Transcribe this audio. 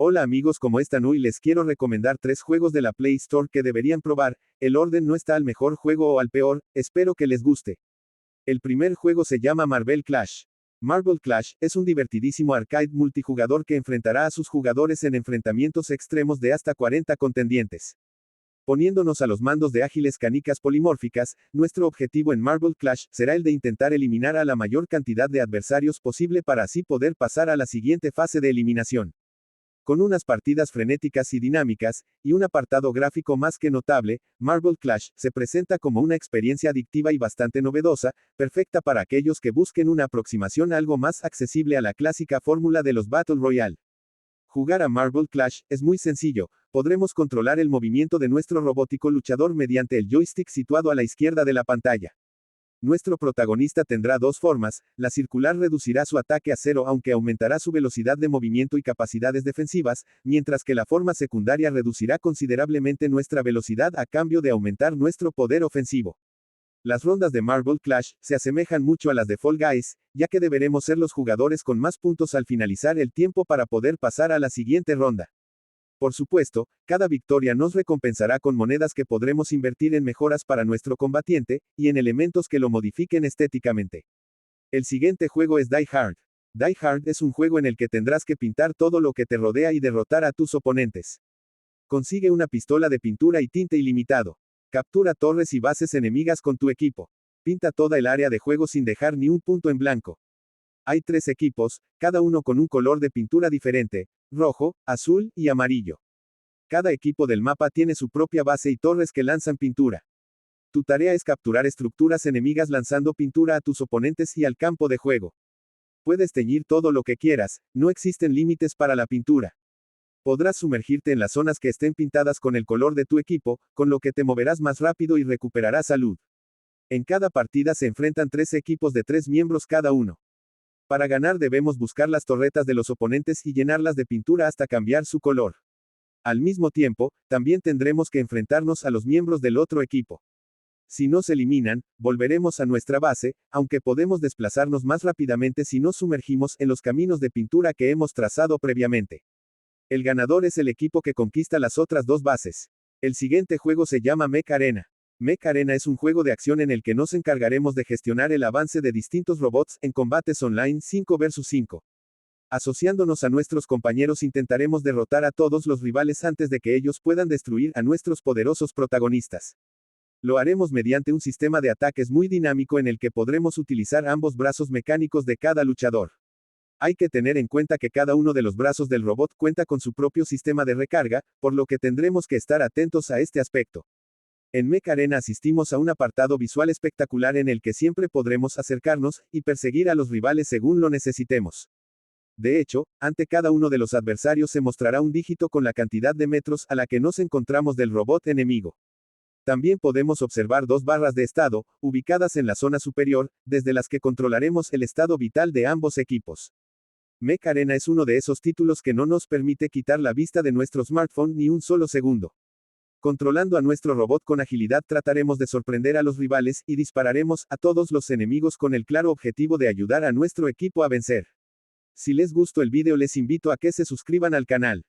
Hola amigos, ¿cómo están? Hoy les quiero recomendar 3 juegos de la Play Store que deberían probar. El orden no está al mejor juego o al peor, espero que les guste. El primer juego se llama Marvel Clash. Marvel Clash es un divertidísimo arcade multijugador que enfrentará a sus jugadores en enfrentamientos extremos de hasta 40 contendientes. Poniéndonos a los mandos de ágiles canicas polimórficas, nuestro objetivo en Marvel Clash será el de intentar eliminar a la mayor cantidad de adversarios posible para así poder pasar a la siguiente fase de eliminación. Con unas partidas frenéticas y dinámicas, y un apartado gráfico más que notable, Marvel Clash se presenta como una experiencia adictiva y bastante novedosa, perfecta para aquellos que busquen una aproximación algo más accesible a la clásica fórmula de los Battle Royale. Jugar a Marvel Clash es muy sencillo, podremos controlar el movimiento de nuestro robótico luchador mediante el joystick situado a la izquierda de la pantalla. Nuestro protagonista tendrá dos formas, la circular reducirá su ataque a 0 aunque aumentará su velocidad de movimiento y capacidades defensivas, mientras que la forma secundaria reducirá considerablemente nuestra velocidad a cambio de aumentar nuestro poder ofensivo. Las rondas de Marvel Clash se asemejan mucho a las de Fall Guys, ya que deberemos ser los jugadores con más puntos al finalizar el tiempo para poder pasar a la siguiente ronda. Por supuesto, cada victoria nos recompensará con monedas que podremos invertir en mejoras para nuestro combatiente, y en elementos que lo modifiquen estéticamente. El siguiente juego es Die Hard. Die Hard es un juego en el que tendrás que pintar todo lo que te rodea y derrotar a tus oponentes. Consigue una pistola de pintura y tinte ilimitado. Captura torres y bases enemigas con tu equipo. Pinta toda el área de juego sin dejar ni un punto en blanco. Hay 3 equipos, cada uno con un color de pintura diferente, rojo, azul y amarillo. Cada equipo del mapa tiene su propia base y torres que lanzan pintura. Tu tarea es capturar estructuras enemigas lanzando pintura a tus oponentes y al campo de juego. Puedes teñir todo lo que quieras, no existen límites para la pintura. Podrás sumergirte en las zonas que estén pintadas con el color de tu equipo, con lo que te moverás más rápido y recuperarás salud. En cada partida se enfrentan 3 equipos de 3 miembros cada uno. Para ganar debemos buscar las torretas de los oponentes y llenarlas de pintura hasta cambiar su color. Al mismo tiempo, también tendremos que enfrentarnos a los miembros del otro equipo. Si nos eliminan, volveremos a nuestra base, aunque podemos desplazarnos más rápidamente si nos sumergimos en los caminos de pintura que hemos trazado previamente. El ganador es el equipo que conquista las otras 2 bases. El siguiente juego se llama Mech Arena. Mech Arena es un juego de acción en el que nos encargaremos de gestionar el avance de distintos robots en combates online 5 vs 5. Asociándonos a nuestros compañeros intentaremos derrotar a todos los rivales antes de que ellos puedan destruir a nuestros poderosos protagonistas. Lo haremos mediante un sistema de ataques muy dinámico en el que podremos utilizar ambos brazos mecánicos de cada luchador. Hay que tener en cuenta que cada uno de los brazos del robot cuenta con su propio sistema de recarga, por lo que tendremos que estar atentos a este aspecto. En Mech Arena asistimos a un apartado visual espectacular en el que siempre podremos acercarnos y perseguir a los rivales según lo necesitemos. De hecho, ante cada uno de los adversarios se mostrará un dígito con la cantidad de metros a la que nos encontramos del robot enemigo. También podemos observar 2 barras de estado, ubicadas en la zona superior, desde las que controlaremos el estado vital de ambos equipos. Mech Arena es uno de esos títulos que no nos permite quitar la vista de nuestro smartphone ni un solo segundo. Controlando a nuestro robot con agilidad trataremos de sorprender a los rivales y dispararemos a todos los enemigos con el claro objetivo de ayudar a nuestro equipo a vencer. Si les gustó el video les invito a que se suscriban al canal.